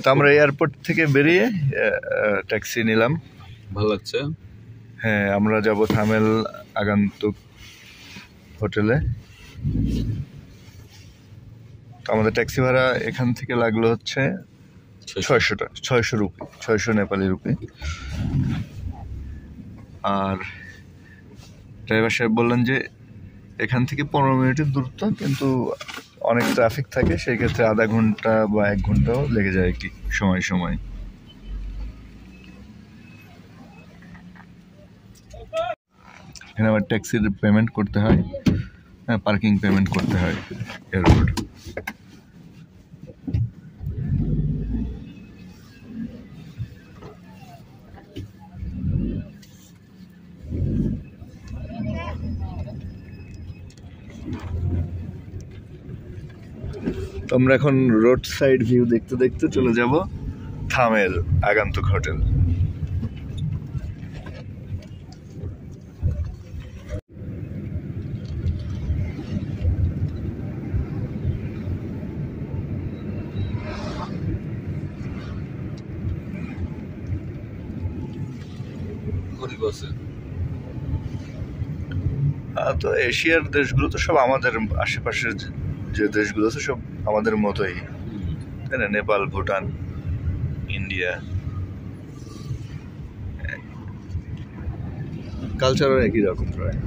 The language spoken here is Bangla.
তো আমরা এয়ারপোর্ট থেকে বেরিয়ে ট্যাক্সি নিলাম। ভালো লাগছে। হ্যাঁ, আমরা যাব থামেল আগান্তুক হোটেলে। তো আমাদের ট্যাক্সি ভাড়া এখান থেকে লাগলো হচ্ছে 600 রুপি, 600 নেপালি রুপি। আর ড্রাইভার সাহেব বললেন যে এখান থেকে 15 মিনিটের দূরত্ব, কিন্তু অনেক ট্রাফিক থাকে, সেই ক্ষেত্রে আধা ঘন্টা বা 1 ঘন্টাও লেগে যায় কি সময় সময়। এখানে আবার ট্যাক্সির পেমেন্ট করতে হয়, হ্যাঁ, পার্কিং পেমেন্ট করতে হয় এয়ারপোর্ট। তো আমরা এখন রোড সাইড ভিউ দেখতে দেখতে চলে যাব থামেল আগান্তুক হোটেল। তো এশিয়ার দেশগুলো তো সব আমাদের আশেপাশের যে দেশগুলো আছে সব আমাদের মতোই, তাই না? নেপাল, ভুটান, ইন্ডিয়া, কালচারও একই রকম প্রায়।